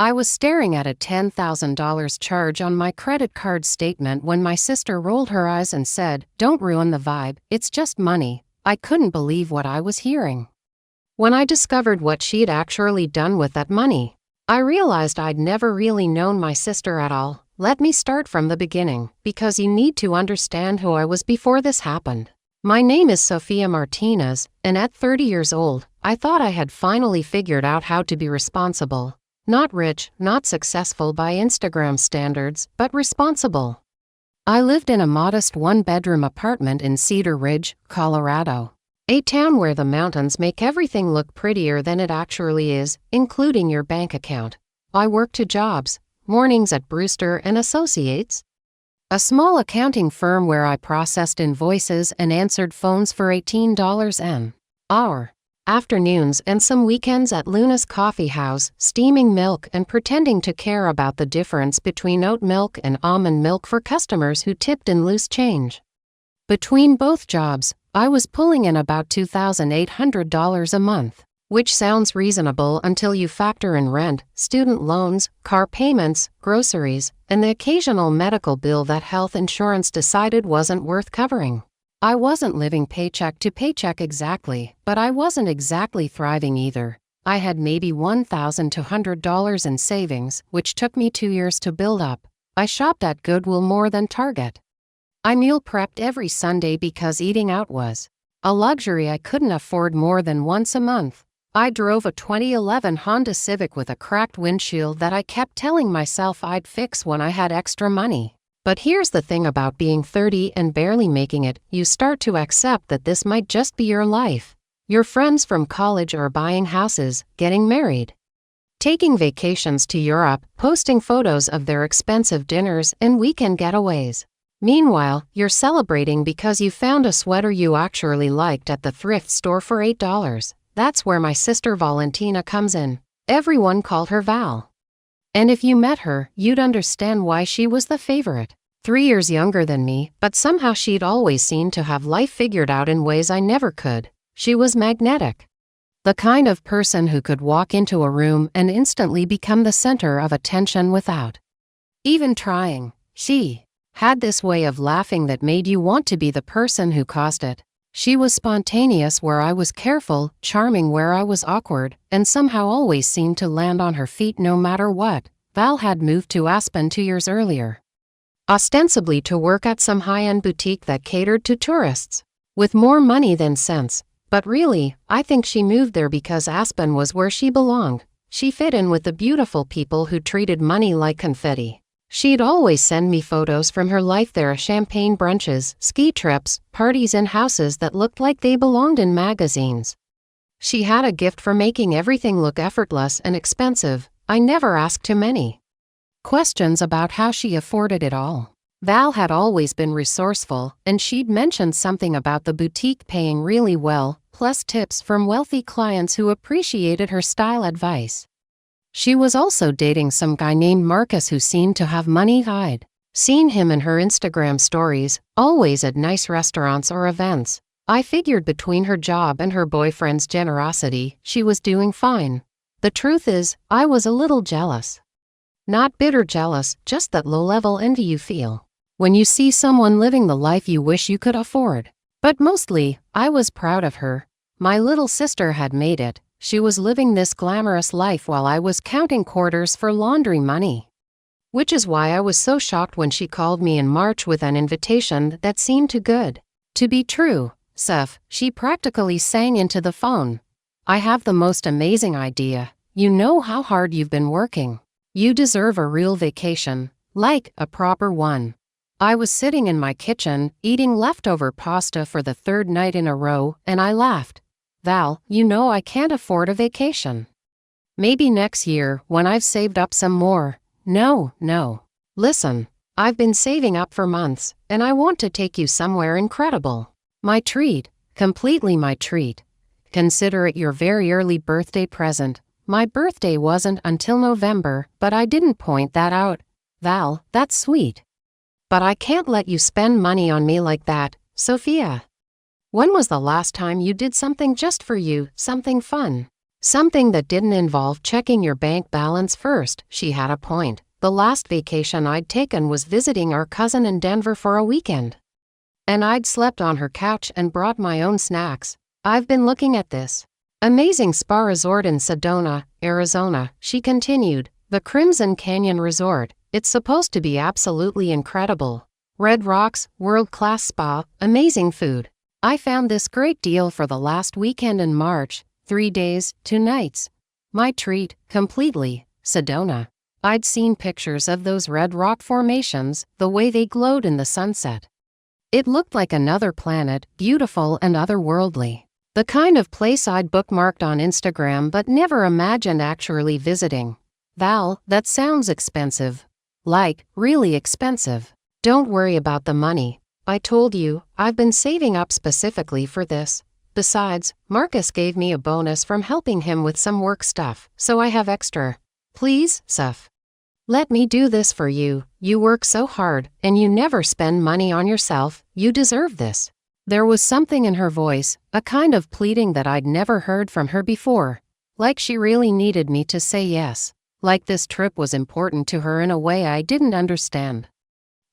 I was staring at a $10,000 charge on my credit card statement when my sister rolled her eyes and said, "Don't ruin the vibe, it's just money." I couldn't believe what I was hearing. When I discovered what she'd actually done with that money, I realized I'd never really known my sister at all. Let me start from the beginning, because you need to understand who I was before this happened. My name is Sofia Martinez, and at 30 years old, I thought I had finally figured out how to be responsible. Not rich, not successful by Instagram standards, but responsible. I lived in a modest one-bedroom apartment in Cedar Ridge, Colorado, a town where the mountains make everything look prettier than it actually is, including your bank account. I worked 2 jobs, mornings at Brewster Associates, a small accounting firm where I processed invoices and answered phones for $18 an hour. Afternoons and some weekends at Luna's Coffee House, steaming milk and pretending to care about the difference between oat milk and almond milk for customers who tipped in loose change. Between both jobs, I was pulling in about $2,800 a month, which sounds reasonable until you factor in rent, student loans, car payments, groceries, and the occasional medical bill that health insurance decided wasn't worth covering. I wasn't living paycheck to paycheck exactly, but I wasn't exactly thriving either. I had maybe $1,200 in savings, which took me 2 years to build up. I shopped at Goodwill more than Target. I meal prepped every Sunday because eating out was a luxury I couldn't afford more than once a month. I drove a 2011 Honda Civic with a cracked windshield that I kept telling myself I'd fix when I had extra money. But here's the thing about being 30 and barely making it, you start to accept that this might just be your life. Your friends from college are buying houses, getting married, taking vacations to Europe, posting photos of their expensive dinners and weekend getaways. Meanwhile, you're celebrating because you found a sweater you actually liked at the thrift store for $8. That's where my sister Valentina comes in. Everyone called her Val. And if you met her, you'd understand why she was the favorite. 3 years younger than me, but somehow she'd always seemed to have life figured out in ways I never could. She was magnetic. The kind of person who could walk into a room and instantly become the center of attention without even trying. She had this way of laughing that made you want to be the person who caused it. She was spontaneous where I was careful, charming where I was awkward, and somehow always seemed to land on her feet no matter what. Val had moved to Aspen 2 years earlier, ostensibly to work at some high-end boutique that catered to tourists, with more money than sense. But really, I think she moved there because Aspen was where she belonged. She fit in with the beautiful people who treated money like confetti. She'd always send me photos from her life there: champagne brunches, ski trips, parties in houses that looked like they belonged in magazines. She had a gift for making everything look effortless and expensive. I never asked too many questions about how she afforded it all. Val had always been resourceful, and she'd mentioned something about the boutique paying really well, plus tips from wealthy clients who appreciated her style advice. She was also dating some guy named Marcus who seemed to have money. I'd seen him in her Instagram stories, always at nice restaurants or events. I figured between her job and her boyfriend's generosity, she was doing fine. The truth is, I was a little jealous. Not bitter jealous, just that low-level envy you feel when you see someone living the life you wish you could afford. But mostly, I was proud of her. My little sister had made it. She was living this glamorous life while I was counting quarters for laundry money. Which is why I was so shocked when she called me in March with an invitation that seemed too good to be true. "Seth," she practically sang into the phone, "I have the most amazing idea. You know how hard you've been working. You deserve a real vacation, like a proper one." I was sitting in my kitchen, eating leftover pasta for the 3rd night in a row, and I laughed. "Val, you know I can't afford a vacation. Maybe next year, when I've saved up some more." No. Listen, I've been saving up for months, and I want to take you somewhere incredible. My treat, completely my treat. Consider it your very early birthday present. My birthday wasn't until November, but I didn't point that out. Val, that's sweet. But I can't let you spend money on me like that, Sophia. When was the last time you did something just for you, something fun? Something that didn't involve checking your bank balance first. She had a point. The last vacation I'd taken was visiting our cousin in Denver for a weekend. And I'd slept on her couch and brought my own snacks. I've been looking at this amazing spa resort in Sedona, Arizona, she continued. The Crimson Canyon Resort. It's supposed to be absolutely incredible. Red rocks, world-class spa, amazing food. I found this great deal for the last weekend in March, 3 days, 2 nights. My treat, completely. Sedona. I'd seen pictures of those red rock formations, the way they glowed in the sunset. It looked like another planet, beautiful and otherworldly. The kind of place I'd bookmarked on Instagram but never imagined actually visiting. Val, that sounds expensive. Like, really expensive. Don't worry about the money. I told you, I've been saving up specifically for this. Besides, Marcus gave me a bonus from helping him with some work stuff, so I have extra. Please, Suf. Let me do this for you. You work so hard, and you never spend money on yourself. You deserve this. There was something in her voice, a kind of pleading that I'd never heard from her before. Like she really needed me to say yes. Like this trip was important to her in a way I didn't understand.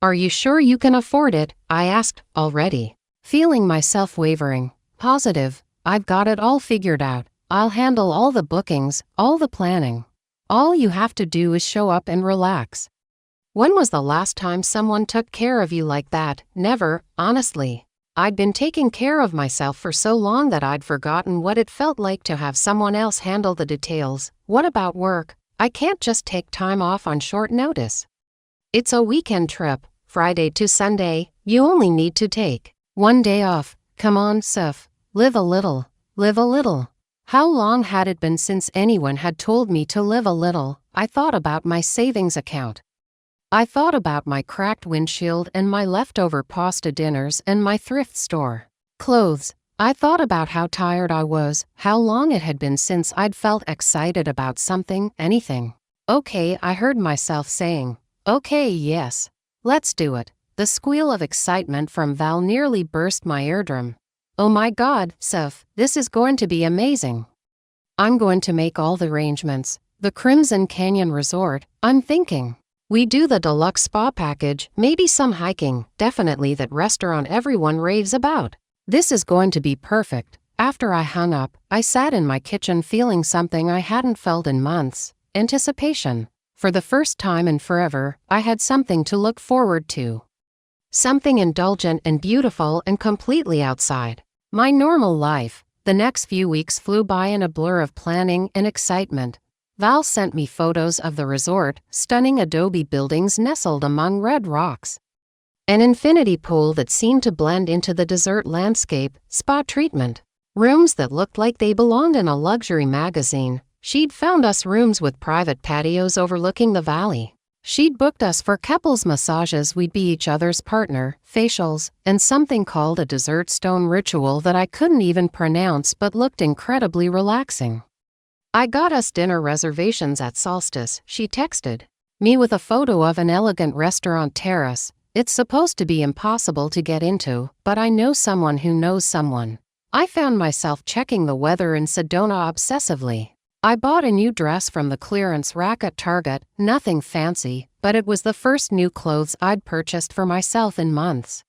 Are you sure you can afford it? I asked, already. Feeling myself wavering. Positive. I've got it all figured out. I'll handle all the bookings, all the planning. All you have to do is show up and relax. When was the last time someone took care of you like that? Never, honestly. I'd been taking care of myself for so long that I'd forgotten what it felt like to have someone else handle the details. What about work? I can't just take time off on short notice. It's a weekend trip, Friday to Sunday. You only need to take 1 day off. Come on, Suf. Live a little. Live a little. How long had it been since anyone had told me to live a little? I thought about my savings account. I thought about my cracked windshield and my leftover pasta dinners and my thrift store clothes. I thought about how tired I was, how long it had been since I'd felt excited about something, anything. Okay, I heard myself saying. Okay, yes. Let's do it. The squeal of excitement from Val nearly burst my eardrum. Oh my God, Suf, this is going to be amazing. I'm going to make all the arrangements. The Crimson Canyon Resort, I'm thinking. We do the deluxe spa package, maybe some hiking, definitely that restaurant everyone raves about. This is going to be perfect. After I hung up, I sat in my kitchen feeling something I hadn't felt in months. Anticipation. For the first time in forever, I had something to look forward to. Something indulgent and beautiful and completely outside my normal life. The next few weeks flew by in a blur of planning and excitement. Val sent me photos of the resort, stunning adobe buildings nestled among red rocks. An infinity pool that seemed to blend into the desert landscape, spa treatment. Rooms that looked like they belonged in a luxury magazine. She'd found us rooms with private patios overlooking the valley. She'd booked us for couples massages. We'd be each other's partner, facials, and something called a dessert stone ritual that I couldn't even pronounce but looked incredibly relaxing. I got us dinner reservations at Solstice, she texted me with a photo of an elegant restaurant terrace. It's supposed to be impossible to get into, but I know someone who knows someone. I found myself checking the weather in Sedona obsessively. I bought a new dress from the clearance rack at Target, nothing fancy, but it was the first new clothes I'd purchased for myself in months.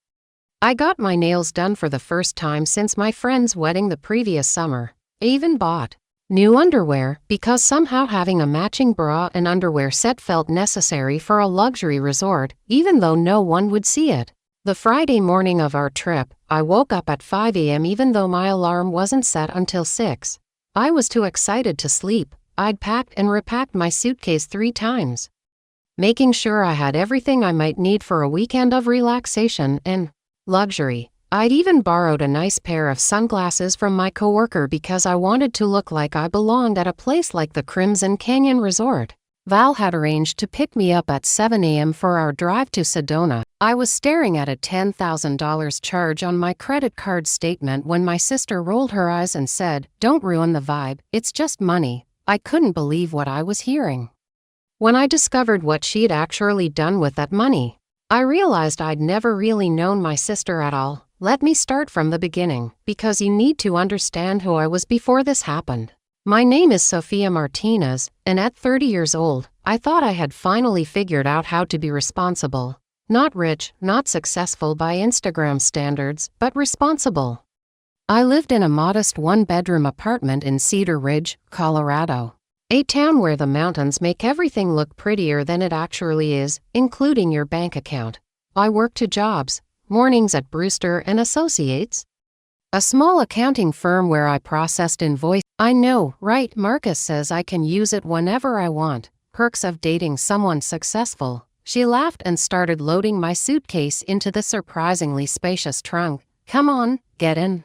I got my nails done for the first time since my friend's wedding the previous summer. I even bought new underwear because somehow having a matching bra and underwear set felt necessary for a luxury resort, even though no one would see it. The Friday morning of our trip, I woke up at 5 a.m. even though my alarm wasn't set until 6. I was too excited to sleep. I'd packed and repacked my suitcase 3 times, making sure I had everything I might need for a weekend of relaxation and luxury. I'd even borrowed a nice pair of sunglasses from my coworker because I wanted to look like I belonged at a place like the Crimson Canyon Resort. Val had arranged to pick me up at 7 a.m. for our drive to Sedona. I was staring at a $10,000 charge on my credit card statement when my sister rolled her eyes and said, "Don't ruin the vibe, it's just money." I couldn't believe what I was hearing. When I discovered what she'd actually done with that money, I realized I'd never really known my sister at all. Let me start from the beginning, because you need to understand who I was before this happened. My name is Sofia Martinez, and at 30 years old, I thought I had finally figured out how to be responsible. Not rich, not successful by Instagram standards, but responsible. I lived in a modest one-bedroom apartment in Cedar Ridge, Colorado. A town where the mountains make everything look prettier than it actually is, including your bank account. I worked 2 jobs, mornings at Brewster Associates, a small accounting firm where I processed invoices. I know, right? Marcus says I can use it whenever I want. Perks of dating someone successful. She laughed and started loading my suitcase into the surprisingly spacious trunk. Come on, get in.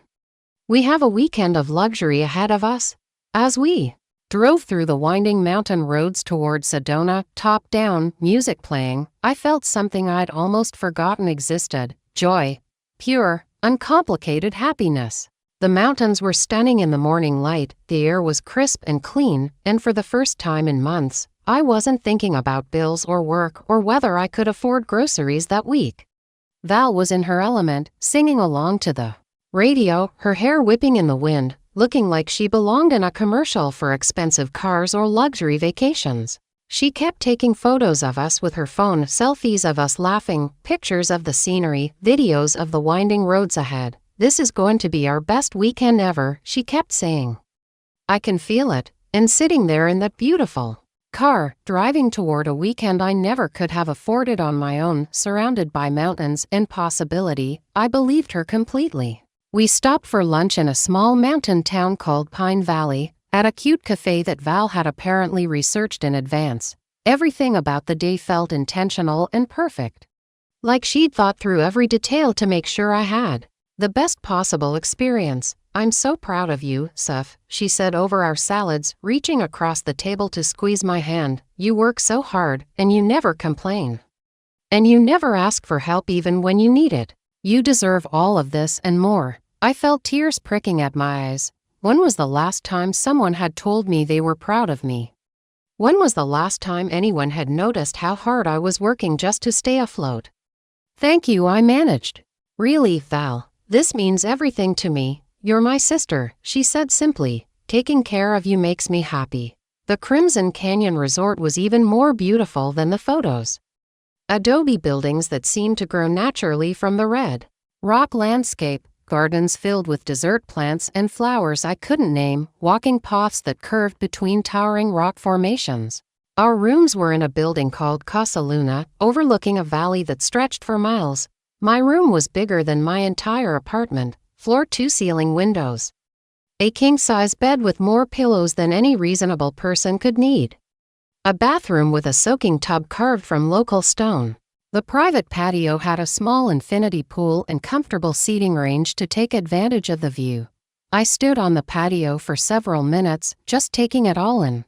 We have a weekend of luxury ahead of us. As we drove through the winding mountain roads toward Sedona, top down, music playing, I felt something I'd almost forgotten existed. Joy. Pure, uncomplicated happiness. The mountains were stunning in the morning light, the air was crisp and clean, and for the first time in months, I wasn't thinking about bills or work or whether I could afford groceries that week. Val was in her element, singing along to the radio, her hair whipping in the wind, looking like she belonged in a commercial for expensive cars or luxury vacations. She kept taking photos of us with her phone, selfies of us laughing, pictures of the scenery, videos of the winding roads ahead. This is going to be our best weekend ever, she kept saying. I can feel it, and sitting there in that beautiful car, driving toward a weekend I never could have afforded on my own, surrounded by mountains and possibility, I believed her completely. We stopped for lunch in a small mountain town called Pine Valley, at a cute cafe that Val had apparently researched in advance. Everything about the day felt intentional and perfect. Like she'd thought through every detail to make sure I had the best possible experience. I'm so proud of you, Soph, she said over our salads, reaching across the table to squeeze my hand. You work so hard, and you never complain. And you never ask for help even when you need it. You deserve all of this and more. I felt tears pricking at my eyes. When was the last time someone had told me they were proud of me? When was the last time anyone had noticed how hard I was working just to stay afloat? Thank you, I managed. Really, Val, this means everything to me. You're my sister, she said simply. Taking care of you makes me happy. The Crimson Canyon Resort was even more beautiful than the photos. Adobe buildings that seemed to grow naturally from the red rock landscape, gardens filled with dessert plants and flowers I couldn't name, walking paths that curved between towering rock formations. Our rooms were in a building called Casa Luna, overlooking a valley that stretched for miles. My room was bigger than my entire apartment, floor-to-ceiling windows. A king-size bed with more pillows than any reasonable person could need. A bathroom with a soaking tub carved from local stone. The private patio had a small infinity pool and comfortable seating range to take advantage of the view. I stood on the patio for several minutes, just taking it all in.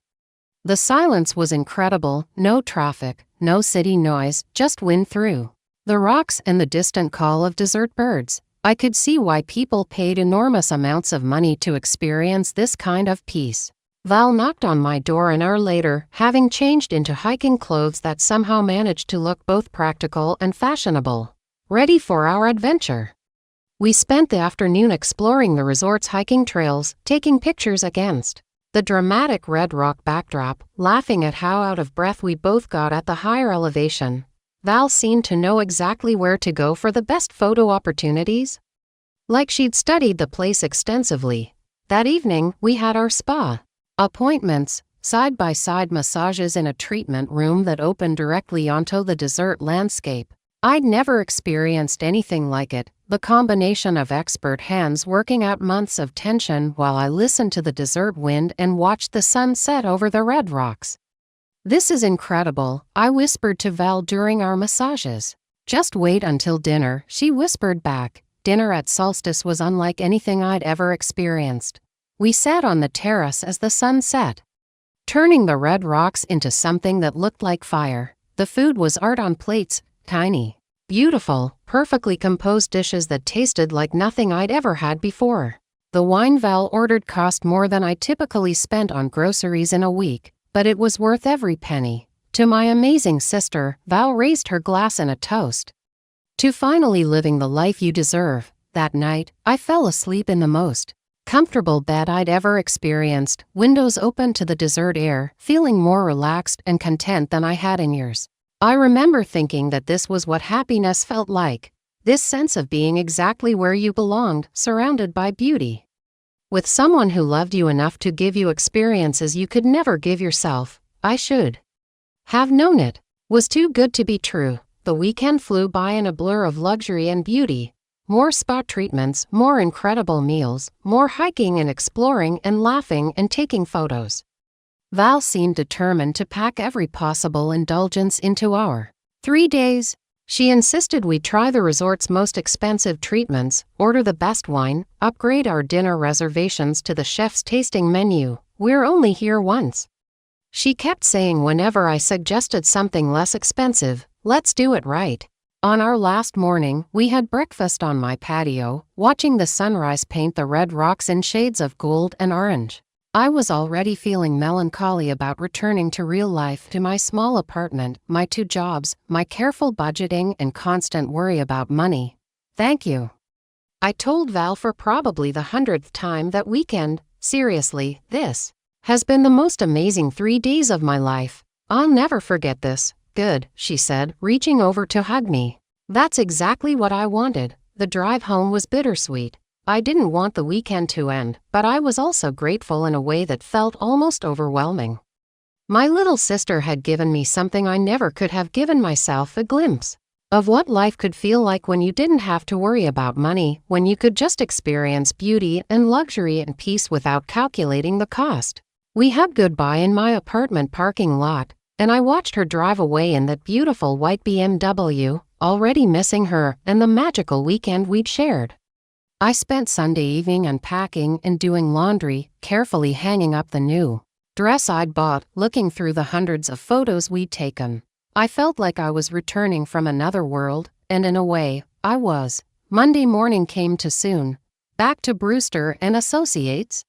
The silence was incredible, no traffic, no city noise, just wind through the rocks and the distant call of desert birds. I could see why people paid enormous amounts of money to experience this kind of peace. Val knocked on my door an hour later, having changed into hiking clothes that somehow managed to look both practical and fashionable. Ready for our adventure. We spent the afternoon exploring the resort's hiking trails, taking pictures against the dramatic red rock backdrop, laughing at how out of breath we both got at the higher elevation. Val seemed to know exactly where to go for the best photo opportunities. Like she'd studied the place extensively. That evening, we had our spa appointments, side-by-side massages in a treatment room that opened directly onto the desert landscape. I'd never experienced anything like it, the combination of expert hands working out months of tension while I listened to the desert wind and watched the sun set over the red rocks. This is incredible, I whispered to Val during our massages. Just wait until dinner, she whispered back. Dinner at Solstice was unlike anything I'd ever experienced. We sat on the terrace as the sun set, turning the red rocks into something that looked like fire. The food was art on plates, tiny, beautiful, perfectly composed dishes that tasted like nothing I'd ever had before. The wine Val ordered cost more than I typically spent on groceries in a week, but it was worth every penny. To my amazing sister, Val raised her glass in a toast. To finally living the life you deserve. That night, I fell asleep in the most comfortable bed I'd ever experienced, windows open to the desert air, feeling more relaxed and content than I had in years. I remember thinking that this was what happiness felt like, this sense of being exactly where you belonged, surrounded by beauty. With someone who loved you enough to give you experiences you could never give yourself. I should have known it was too good to be true. The weekend flew by in a blur of luxury and beauty. More spa treatments, more incredible meals, more hiking and exploring and laughing and taking photos. Val seemed determined to pack every possible indulgence into our 3 days. She insisted we try the resort's most expensive treatments, order the best wine, upgrade our dinner reservations to the chef's tasting menu. We're only here once. She kept saying whenever I suggested something less expensive, let's do it right. On our last morning, we had breakfast on my patio, watching the sunrise paint the red rocks in shades of gold and orange. I was already feeling melancholy about returning to real life, to my small apartment, my 2 jobs, my careful budgeting and constant worry about money. Thank you, I told Val for probably the 100th time that weekend. Seriously, this has been the most amazing 3 days of my life. I'll never forget this. Good, she said, reaching over to hug me. That's exactly what I wanted. The drive home was bittersweet. I didn't want the weekend to end, but I was also grateful in a way that felt almost overwhelming. My little sister had given me something I never could have given myself, a glimpse of what life could feel like when you didn't have to worry about money, when you could just experience beauty and luxury and peace without calculating the cost. We hugged goodbye in my apartment parking lot, and I watched her drive away in that beautiful white BMW, already missing her and the magical weekend we'd shared. I spent Sunday evening unpacking and doing laundry, carefully hanging up the new dress I'd bought, looking through the hundreds of photos we'd taken. I felt like I was returning from another world, and in a way, I was. Monday morning came too soon. Back to Brewster Associates.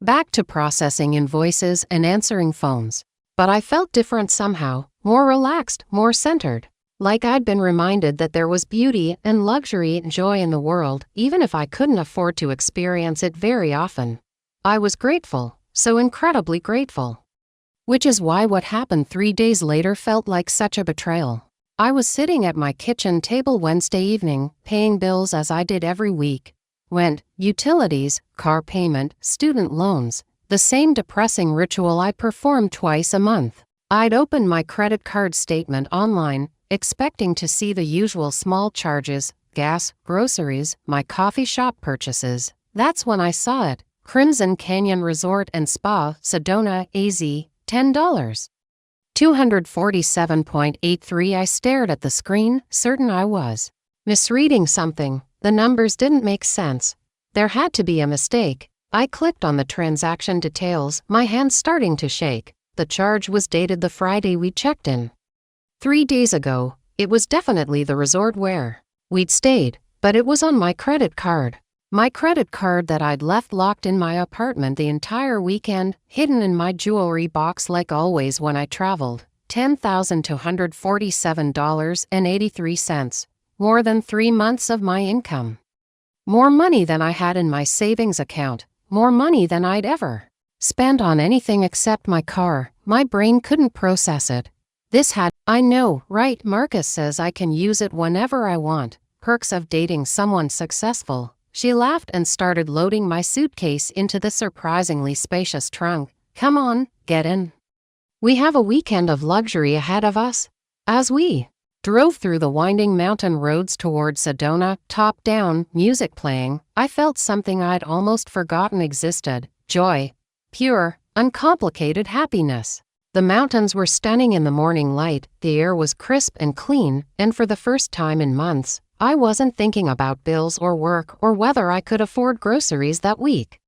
Back to processing invoices and answering phones. But I felt different somehow, more relaxed, more centered. Like I'd been reminded that there was beauty and luxury and joy in the world, even if I couldn't afford to experience it very often. I was grateful, so incredibly grateful. Which is why what happened 3 days later felt like such a betrayal. I was sitting at my kitchen table Wednesday evening, paying bills as I did every week. Rent, utilities, car payment, student loans. The same depressing ritual I performed twice a month. I'd opened my credit card statement online, expecting to see the usual small charges, gas, groceries, my coffee shop purchases. That's when I saw it. Crimson Canyon Resort and Spa, Sedona, AZ, $10. 247.83. I stared at the screen, certain I was misreading something. The numbers didn't make sense. There had to be a mistake. I clicked on the transaction details, my hands starting to shake. The charge was dated the Friday we checked in. 3 days ago. It was definitely the resort where we'd stayed, but it was on my credit card. My credit card that I'd left locked in my apartment the entire weekend, hidden in my jewelry box like always when I traveled. $10,247.83. More than 3 months of my income. More money than I had in my savings account. More money than I'd ever spent on anything except my car. My brain couldn't process it. This had, I know, right? Marcus says I can use it whenever I want. Perks of dating someone successful. She laughed and started loading my suitcase into the surprisingly spacious trunk. Come on, get in. We have a weekend of luxury ahead of us. As we drove through the winding mountain roads toward Sedona, top down, music playing, I felt something I'd almost forgotten existed. Joy. Pure, uncomplicated happiness. The mountains were stunning in the morning light, the air was crisp and clean, and for the first time in months, I wasn't thinking about bills or work or whether I could afford groceries that week.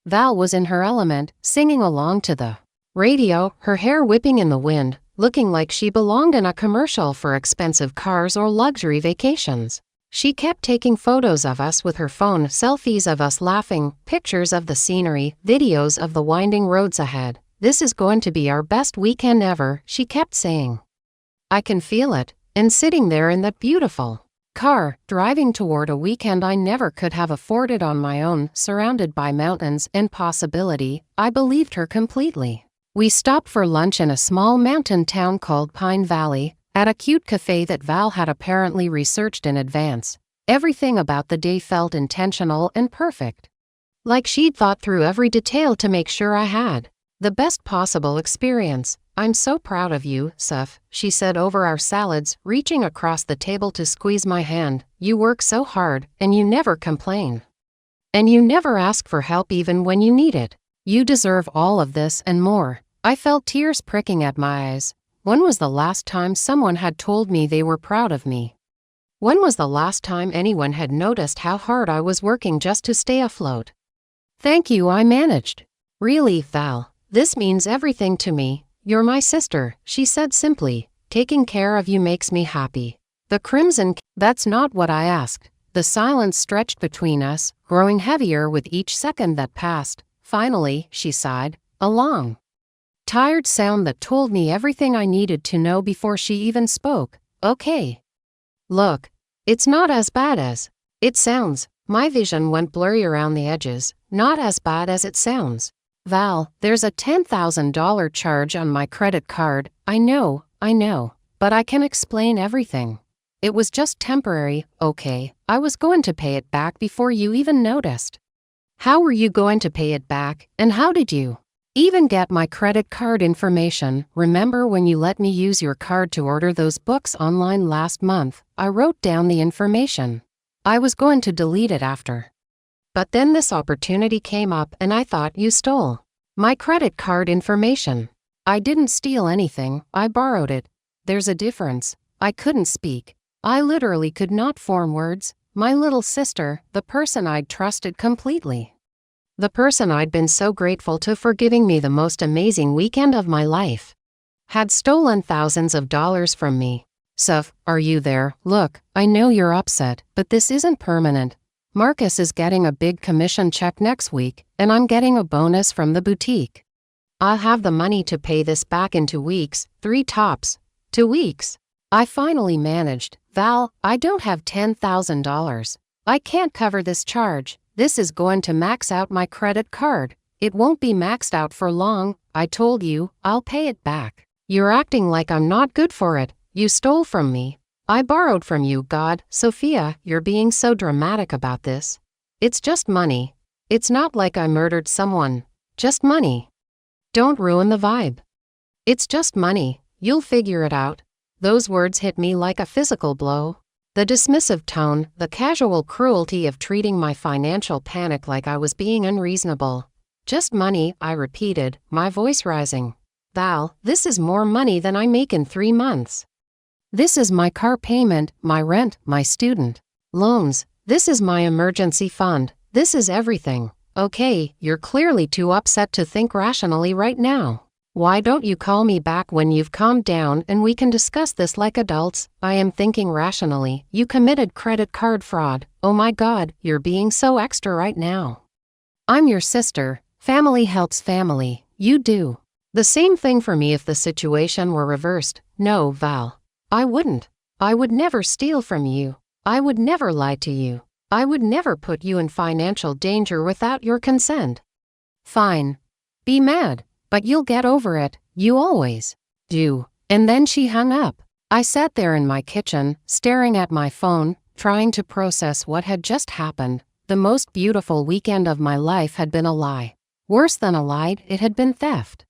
Val was in her element, singing along to the radio, her hair whipping in the wind, looking like she belonged in a commercial for expensive cars or luxury vacations. She kept taking photos of us with her phone, selfies of us laughing, pictures of the scenery, videos of the winding roads ahead. This is going to be our best weekend ever, she kept saying. I can feel it, and sitting there in that beautiful car, driving toward a weekend I never could have afforded on my own, surrounded by mountains and possibility. I believed her completely. We stopped for lunch in a small mountain town called Pine Valley, at a cute cafe that Val had apparently researched in advance. Everything about the day felt intentional and perfect. Like she'd thought through every detail to make sure I had the best possible experience. "I'm so proud of you, Suf," she said over our salads, reaching across the table to squeeze my hand. "You work so hard, and you never complain. And you never ask for help even when you need it. You deserve all of this and more." I felt tears pricking at my eyes. When was the last time someone had told me they were proud of me? When was the last time anyone had noticed how hard I was working just to stay afloat? "Thank you," I managed. "Really, Val, this means everything to me. You're my sister," she said simply. "Taking care of you makes me happy." The crimson, that's not what I asked. The silence stretched between us, growing heavier with each second that passed. Finally, she sighed, a long, tired sound that told me everything I needed to know before she even spoke. "Okay. Look, it's not as bad as it sounds." My vision went blurry around the edges. "Not as bad as it sounds. Val, there's a $10,000 charge on my credit card." I know, but I can explain everything. It was just temporary, okay? I was going to pay it back before you even noticed." "How were you going to pay it back, and how did you even get my credit card information?" "Remember when you let me use your card to order those books online last month? I wrote down the information. I was going to delete it after. But then this opportunity came up and I thought you stole my credit card information." "I didn't steal anything, I borrowed it. There's a difference." I couldn't speak. I literally could not form words. My little sister, the person I'd trusted completely. The person I'd been so grateful to for giving me the most amazing weekend of my life, had stolen thousands of dollars from me. "Suf, are you there? Look, I know you're upset, but this isn't permanent. Marcus is getting a big commission check next week, and I'm getting a bonus from the boutique. I'll have the money to pay this back in 2 weeks, 3 tops. 2 weeks. I finally managed. "Val, I don't have $10,000. I can't cover this charge. This is going to max out my credit card." "It won't be maxed out for long. I told you, I'll pay it back." "You're acting like I'm not good for it. You stole from me. I borrowed from you." "God, Sophia, you're being so dramatic about this. It's just money. It's not like I murdered someone. Just money. Don't ruin the vibe. It's just money. You'll figure it out." Those words hit me like a physical blow. The dismissive tone, the casual cruelty of treating my financial panic like I was being unreasonable. "Just money," I repeated, my voice rising. "Val, this is more money than I make in 3 months. This is my car payment, my rent, my student loans. This is my emergency fund. This is everything." "Okay, you're clearly too upset to think rationally right now. Why don't you call me back when you've calmed down and we can discuss this like adults?" "I am thinking rationally. You committed credit card fraud. Oh my God, you're being so extra right now. I'm your sister. Family helps family. You do the same thing for me if the situation were reversed." "No, Val. I wouldn't. I would never steal from you. I would never lie to you. I would never put you in financial danger without your consent." "Fine. Be mad, but you'll get over it. You always do." And then she hung up. I sat there in my kitchen, staring at my phone, trying to process what had just happened. The most beautiful weekend of my life had been a lie. Worse than a lie, it had been theft.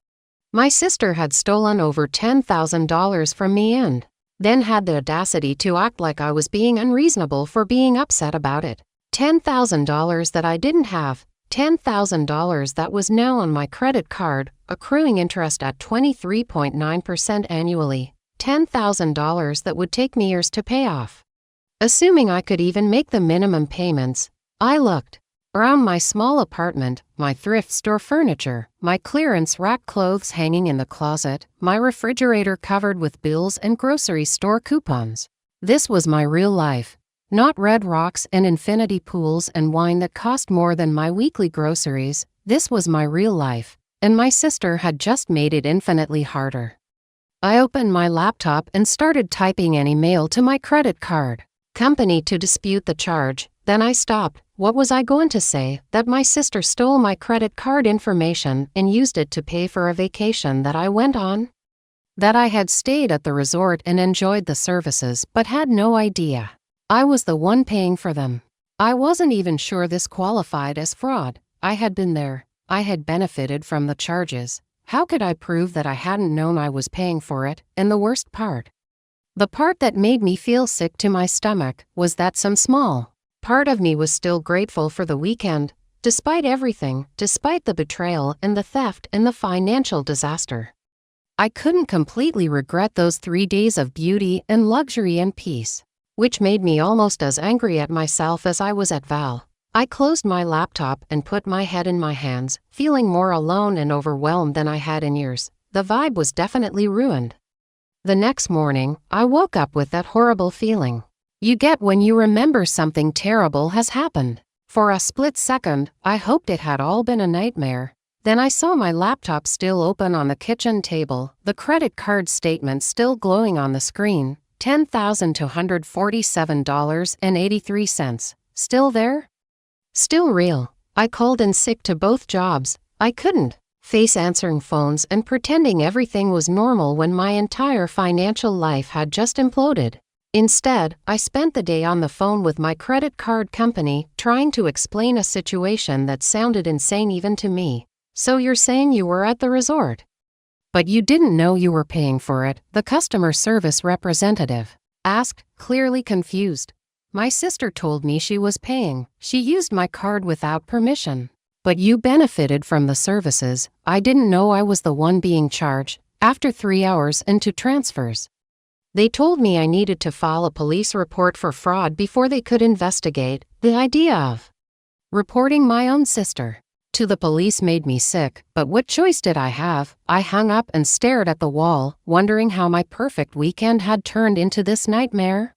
My sister had stolen over $10,000 from me and then had the audacity to act like I was being unreasonable for being upset about it. $10,000 that I didn't have. $10,000 that was now on my credit card, accruing interest at 23.9% annually. $10,000 that would take me years to pay off. Assuming I could even make the minimum payments. I looked around my small apartment, my thrift store furniture, my clearance rack clothes hanging in the closet, my refrigerator covered with bills and grocery store coupons. This was my real life. Not Red Rocks and infinity pools and wine that cost more than my weekly groceries. This was my real life, and my sister had just made it infinitely harder. I opened my laptop and started typing an email to my credit card. company to dispute the charge. Then I stopped. What was I going to say? That my sister stole my credit card information and used it to pay for a vacation that I went on? That I had stayed at the resort and enjoyed the services but had no idea I was the one paying for them. I wasn't even sure this qualified as fraud. I had been there. I had benefited from the charges. How could I prove that I hadn't known I was paying for it? And the worst part, the part that made me feel sick to my stomach, was that some small part of me was still grateful for the weekend, despite everything, despite the betrayal and the theft and the financial disaster. I couldn't completely regret those 3 days of beauty and luxury and peace, which made me almost as angry at myself as I was at Val. I closed my laptop and put my head in my hands, feeling more alone and overwhelmed than I had in years. The vibe was definitely ruined. The next morning, I woke up with that horrible feeling you get when you remember something terrible has happened. For a split second, I hoped it had all been a nightmare. Then I saw my laptop still open on the kitchen table, the credit card statement still glowing on the screen, $10,247.83. Still there? Still real. I called in sick to both jobs. I couldn't face answering phones and pretending everything was normal when my entire financial life had just imploded. Instead, I spent the day on the phone with my credit card company, trying to explain a situation that sounded insane even to me. So you're saying you were at the resort, but you didn't know you were paying for it? The customer service representative asked, clearly confused. My sister told me she was paying. She used my card without permission. But you benefited from the services. I didn't know I was the one being charged. After 3 hours into transfers, they told me I needed to file a police report for fraud before they could investigate. The idea of reporting my own sister to the police made me sick, but what choice did I have? I hung up and stared at the wall, wondering how my perfect weekend had turned into this nightmare.